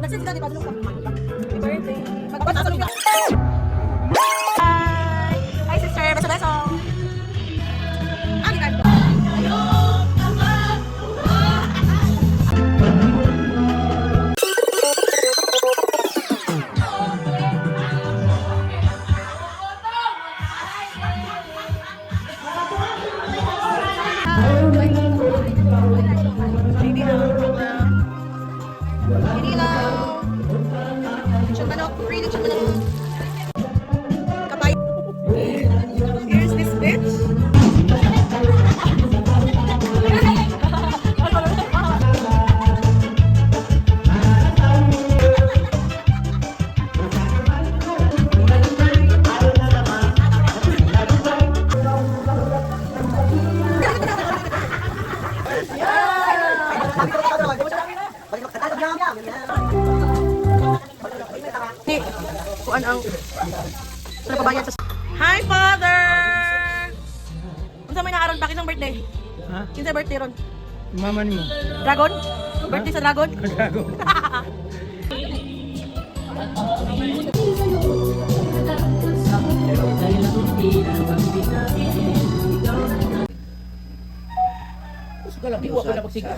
Nagsisit na, di ba? Happy birthday. Hi, sister. Beso-beso. Ani ka. Here's this bitch. Kuan ang sa pabayad sa. Hi, Father! Unsa may naaron pa kisang birthday? Ha? Kinsa birthday ron? Mama ni mo. Dragon? Birthday sa Dragon? Gago. Gusto lang iwa ko na pagsiga.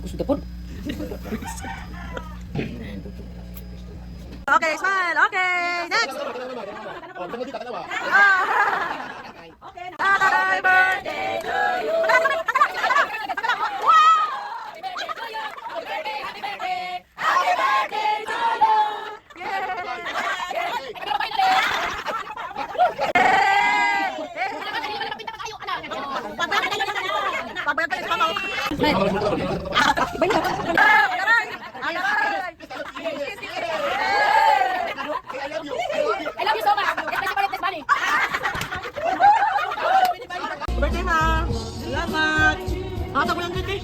Gusto pun. Okay, smile. Okay, next. Happy birthday to you. Happy birthday to you. Pagbayad tayo sa mama. I love you so much. Especially for this money. Birthday ma. Salamat. Ata ko lang din eh.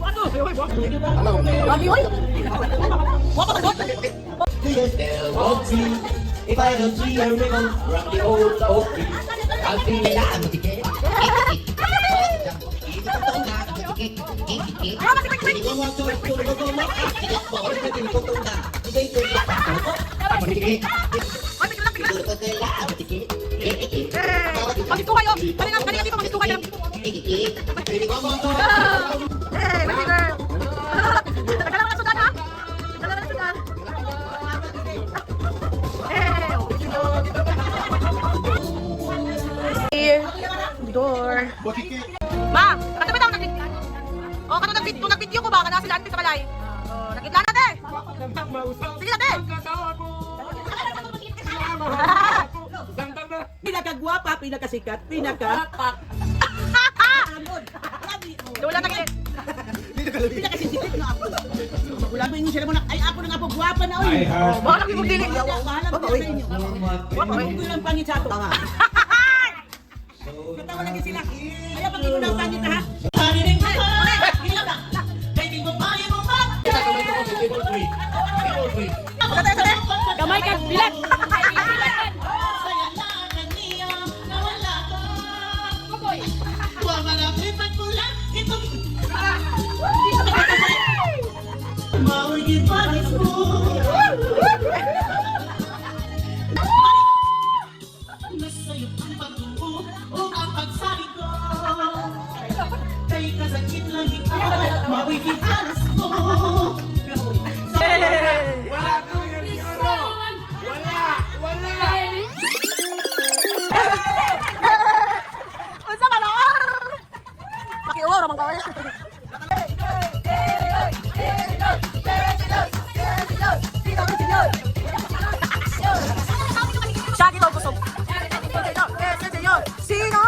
Ano? Love you. What about There won't be if I don't see a ribbon from the old oak tree. I'll be the lamb with the cake. Mag-ito kayo. Kanina dito mag-ito kayo. Hey, baby girl. Nagkala ka ng sudan, ha? Nagkala ka ng sudan. Hey. Door. Ma, kasi ba daw nag-video? O, kano nag-video ko ba? Kana sila auntie sa balay. O, nag-idla na, te. Sige na, te. Pinakagwapa, pinakasikat, pinaka... Lola na gilid. Pinakasikat na ako. Wala mo yung sila mo na, ay ako na nga po, gwapa na oy. Bahala ko yung dili. Bahala ko sa inyo. Gwapa ko lang pangit sa ato. Katawa lagi sila. Ayaw pag ikaw ng pangit ha. Kamay ka, bilat. Unsa man ako? Pakiuwa man ka. Shaggy daw busog. Sino?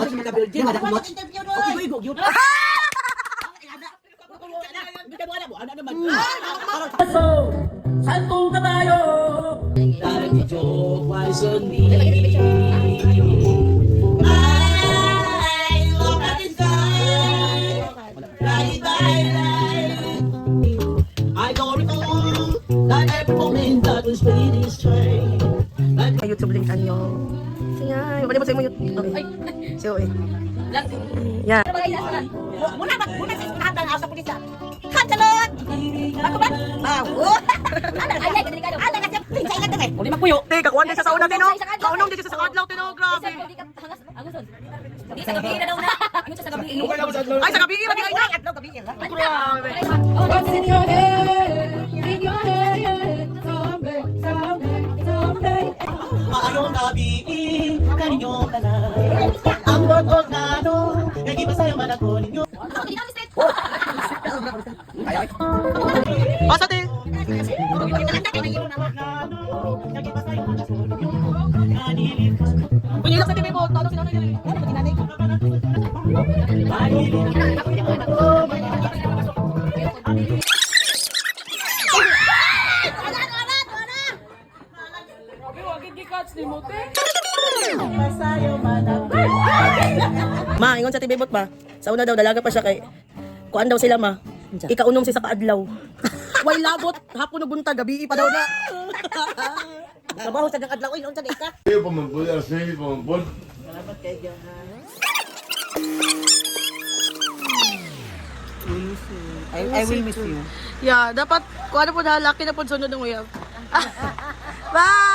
Ako sa mga virgin, ada kumot. Interview doon. Okay, go, go. Ano naman? Santong kabayo. I look at the sky, light by light. I don't recall that every moment that was really strange. Ay, YouTube link anyo. Sige, wala mo sa mo YouTube. Okay. So, eh. Yan. Muna sa iskatan ako sa pulisa. Kansalot! Ako ba? Ala kasi pinsa ingat dere. Uli magpuyo. Teka, kuwan din sa sauna din, no? Kaunong din sa kadlaw, tino, grabe. Di sa gabi na daw na. Ano sa gabi? Ay, sa gabi, lagi ay na. Atlo gabi yan. Grabe. Oh, what's in your head? In your head. Someday, someday, someday. Maayong gabi, kaninyo tanay. Ang botog na ano, nagipasayo man ako ninyo. Asa te? Pangilak sa TV mo, ano sila na Ma, ingon sa TV bot ba? Sa una daw, dalaga pa siya kay... Kuan daw sila ma. Ikaunom siya sa kaadlaw. Way labot, hapon na buntag, gabi pa daw na. Trabaho sa adlaw, oy, unsa ka? Saya pemampun, saya pemampun. I will miss you. Yeah, dapat, kung ano po na, laki na po sunod ng uyab. Bye!